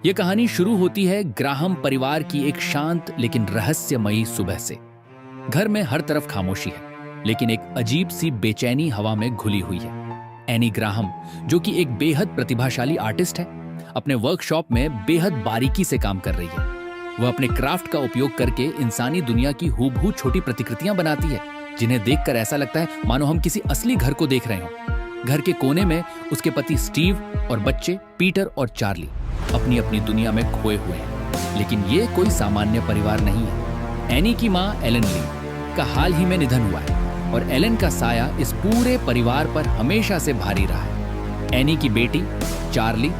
ये कहानी शुरू होती है ग्राहम परिवार की एक शांत लेकिन रहस्यमयी सुबह से। घर में हर तरफ खामोशी है, लेकिन एक अजीब सी बेचैनी हवा में घुली हुई है। एनी ग्राहम, जो कि एक बेहद प्रतिभाशाली आर्टिस्ट है, अपने वर्कशॉप में बेहद बारीकी से काम कर रही है। वह अपने क्राफ्ट का उपयोग करके इंसानी दुनिया की हूबहू छोटी प्रतिकृतियां बनाती है, जिन्हें देखकर ऐसा लगता है मानो हम किसी असली घर को देख रहे हों। घर के कोने में उसके पति स्टीव और बच्चे पीटर और चार्ली अपनी अपनी दुनिया में खोए हुए हैं। लेकिन ये कोई सामान्य परिवार नहीं है। एनी की मां एलन ली का हाल ही में निधन हुआ है और एलन का साया इस पूरे परिवार पर हमेशा से भारी रहा है। एनी की बेटी चार्ली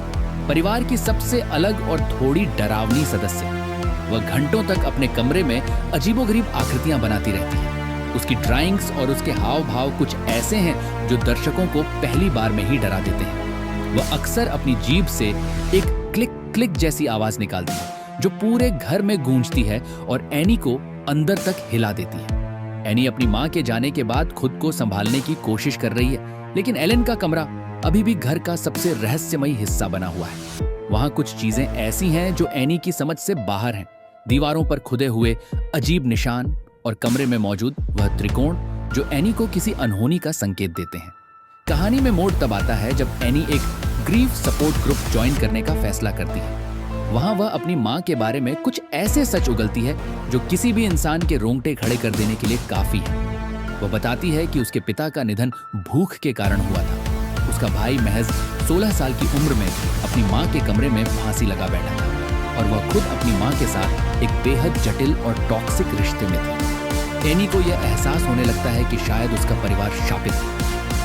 परिवार की सबसे अलग और थोड़ी डरावनी सदस्य है। वह घंटों तक अपने कमरे में अजीबोगरीब आकृतियां बनाती रहती है। उसकी ड्राइंग्स और उसके हाव भाव कुछ ऐसे हैं जो दर्शकों को पहली बार में ही डरा देते हैं। वह अक्सर अपनी जीभ से एक क्लिक क्लिक जैसी आवाज निकालती है, जो पूरे घर में गूंजती है और एनी को अंदर तक हिला देती है। एनी अपनी मां के जाने के बाद खुद को संभालने की कोशिश कर रही है, लेकिन एलन का कमरा अभी भी घर का सबसे रहस्यमयी हिस्सा बना हुआ है। वहां कुछ चीजें ऐसी हैं जो एनी की समझ से बाहर हैं। दीवारों पर खुदे हुए अजीब निशान और कमरे में मौजूद वह त्रिकोण जो एनी को किसी अनहोनी का संकेत देते हैं। कहानी में मोड़ तब आता है जब एनी एक ग्रीफ सपोर्ट ग्रुप ज्वाइन करने का फैसला करती है। वहां वह अपनी मां के बारे में कुछ ऐसे सच उगलती है जो किसी भी इंसान के रोंगटे खड़े कर देने के लिए काफी है। वह बताती है कि उसके पिता का निधन भूख के कारण हुआ था। उसका भाई महज 16 साल की उम्र में अपनी मां के कमरे में फांसी लगा बैठा था और वह खुद अपनी मां के साथ एक बेहद जटिल और टॉक्सिक रिश्ते में थी। एनी को यह एहसास होने लगता है कि शायद उसका परिवार शापित है।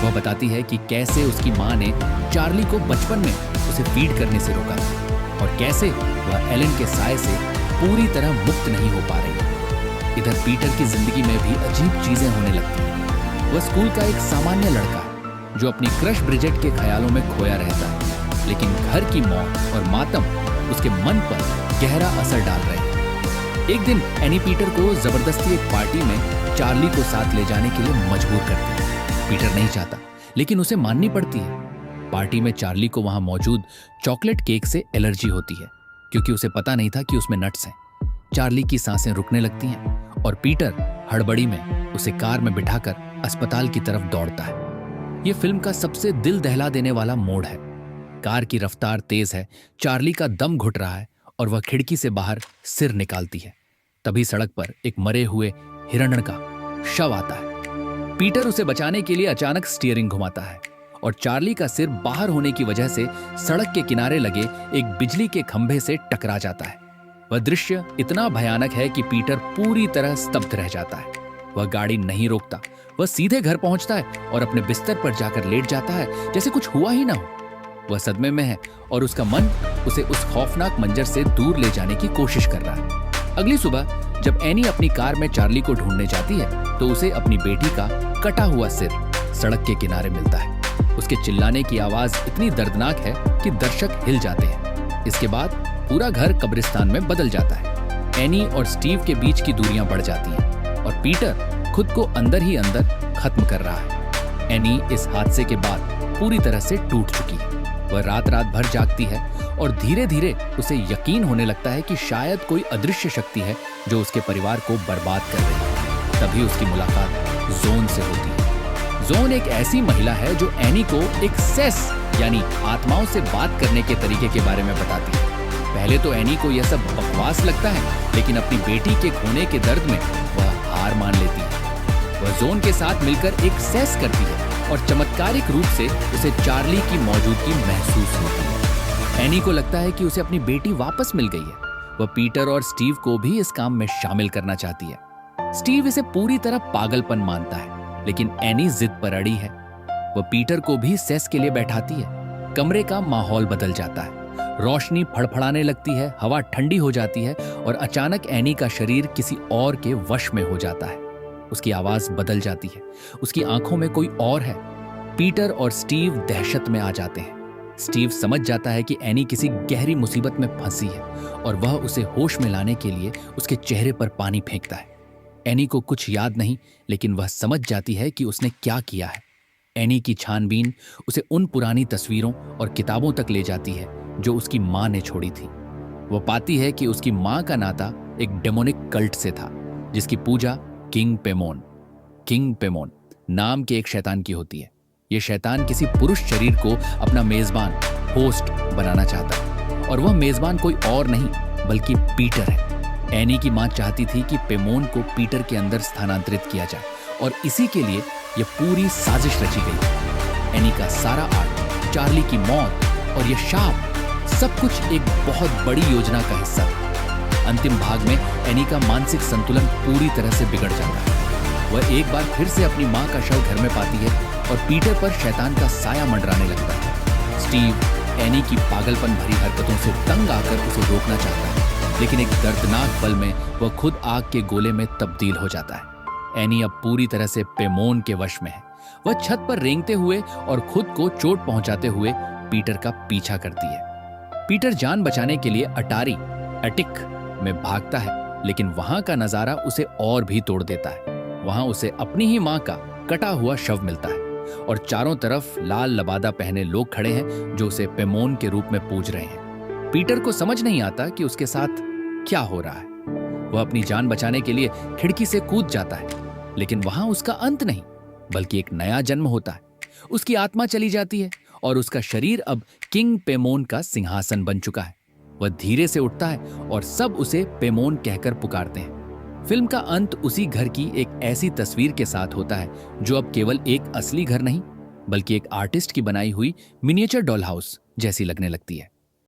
वह बताती है कि कैसे उसकी मां ने चार्ली को बचपन में उसे फीड करने से रोका था और कैसे वह एलन के साए से पूरी तरह मुक्त नहीं हो पा रही है। इधर पीटर की जिंदगी में भी अजीब चीजें होने लगती हैं। वह स्कूल का एक सामान्य लड़का है जो अपनी क्रश ब्रिजेट के ख्यालों में खोया रहता है, लेकिन घर की मौत और मातम उसके मन पर गहरा असर डाल रहे हैं। एक दिन एनी पीटर को जबरदस्ती एक पार्टी में चार्ली को साथ ले जाने के लिए मजबूर करती है। पीटर नहीं चाहता, लेकिन उसे माननी पड़ती है। पार्टी में चार्ली को वहां मौजूद चॉकलेट केक से एलर्जी होती है, क्योंकि उसे पता नहीं था कि उसमें नट्स हैं। चार्ली की सांसें रुकने लगती हैं और पीटर हड़बड़ी में उसे कार में बिठाकर अस्पताल की तरफ दौड़ता है। यह फिल्म का सबसे दिल दहला देने वाला मोड़ है। कार की रफ्तार तेज है, चार्ली का दम घुट रहा है और वह खिड़की से बाहर सिर निकालती है। तभी सड़क पर एक मरे हुए हिरण का शव आता है। पीटर उसे बचाने के लिए अचानक स्टीयरिंग घुमाता है और चार्ली का सिर बाहर होने की वजह से सड़क के किनारे लगे एक बिजली के खंभे से टकरा जाता है। वह दृश्य इतना भयानक है कि पीटर पूरी तरह स्तब्ध रह जाता है। वह गाड़ी नहीं रोकता, वह सीधे घर पहुंचता है और अपने बिस्तर पर जाकर लेट जाता है, जैसे कुछ हुआ ही ना हो। वह सदमे में है और उसका मन उसे उस खौफनाक मंजर से दूर ले जाने की कोशिश कर रहा है। अगली सुबह जब एनी अपनी कार में चार्ली को ढूंढने जाती है तो उसे अपनी बेटी का कटा हुआ सिर सड़क के किनारे मिलता है। उसके चिल्लाने की आवाज इतनी दर्दनाक है कि दर्शक हिल जाते हैं। इसके बाद पूरा घर कब्रिस्तान में बदल जाता है। एनी और स्टीव के बीच की दूरियां बढ़ जाती हैं और पीटर खुद को अंदर ही अंदर खत्म कर रहा है। एनी इस हादसे के बाद पूरी तरह से टूट चुकी है। वह रात रात भर जागती है और धीरे धीरे उसे यकीन होने लगता है कि शायद कोई अदृश्य शक्ति है जो उसके परिवार को बर्बाद कर रही है। तभी उसकी मुलाकात जोन से होती है। जोन एक ऐसी महिला है जो एनी को एक सेस यानी आत्माओं से बात करने के तरीके के बारे में बताती है। पहले तो एनी को यह सब बकवास लगता है, लेकिन अपनी बेटी के खोने के दर्द में वह हार मान लेती है। वह जोन के साथ मिलकर एक सेस करती है और चमत्कारिक रूप से उसे चार्ली की मौजूदगी महसूस होती है। एनी को लगता है कि उसे अपनी बेटी वापस मिल गई है। वह पीटर और स्टीव को भी इस काम में शामिल करना चाहती है। स्टीव इसे पूरी तरह पागलपन मानता है, लेकिन एनी जिद पर अड़ी है। वह पीटर को भी सेस के लिए बैठाती है। कमरे का माहौल बदल जाता है। रोशनी फड़फड़ाने लगती है, हवा ठंडी हो जाती है और अचानक एनी का शरीर किसी और के वश में हो जाता है। उसकी आवाज बदल जाती है, उसकी आंखों में कोई और है। पीटर और स्टीव दहशत में आ जाते हैं। स्टीव समझ जाता है कि एनी किसी गहरी मुसीबत में फंसी है और वह उसे होश में लाने के लिए उसके चेहरे पर पानी फेंकता है। एनी को कुछ याद नहीं, लेकिन वह समझ जाती है कि उसने क्या किया है। एनी की छानबीन उसे उन पुरानी तस्वीरों और किताबों तक ले जाती है जो उसकी मां ने छोड़ी थी। वो पाती है कि उसकी माँ का नाता एक डेमोनिक कल्ट से था, जिसकी पूजा किंग पेमोन नाम के एक शैतान की होती है। ये शैतान किसी पुरुष शरीर को अपना मेजबान, होस्ट बनाना चाहता है, और वह मेजबान कोई और नहीं बल्कि पीटर है। एनी की माँ चाहती थी कि पेमोन को पीटर के अंदर स्थानांतरित किया जाए, और इसी के लिए यह पूरी साजिश रची गई। एनी का सारा आर्ट, चार्ली की मौत और यह शाप सब कुछ एक बहुत बड़ी योजना का हिस्सा था। अंतिम भाग में एनी का मानसिक संतुलन पूरी तरह से बिगड़ जाता है। वह एक बार फिर से अपनी माँ का शव घर में पाती है और पीटर पर शैतान का साया मंडराने लगता है। स्टीव एनी की पागलपन भरी हरकतों से तंग आकर उसे रोकना चाहता है, लेकिन एक दर्दनाक पल में वह खुद आग के गोले में तब्दील हो जाता है। एनी अब पूरी तरह से पेमोन के वश में है। वह छत पर रेंगते हुए और खुद को चोट पहुंचाते हुए पीटर का पीछा करती है। पीटर जान बचाने के लिए अटिक में भागता है, लेकिन वहां का नजारा उसे और भी तोड़ देता है। वहां उसे अपनी ही मां का कटा हुआ शव मिलता है, और चारों तरफ लाल लबादा पहने लोग खड़े हैं जो उसे पेमोन के रूप में पूज रहे हैं। पीटर को समझ नहीं आता कि उसके साथ क्या हो रहा है। वह अपनी जान बचाने के लिए खिड़की से कूद जाता है, लेकिन वहां उसका अंत नहीं बल्कि एक नया जन्म होता है। उसकी आत्मा चली जाती है और उसका शरीर अब किंग पेमोन का सिंहासन बन चुका है। वह धीरे से उठता है और सब उसे पेमोन कहकर पुकारते हैं। फिल्म का अंत उसी घर की एक ऐसी तस्वीर के साथ होता है जो अब केवल एक असली घर नहीं बल्कि एक आर्टिस्ट की बनाई हुई मिनिएचर डॉल हाउस जैसी लगने लगती है।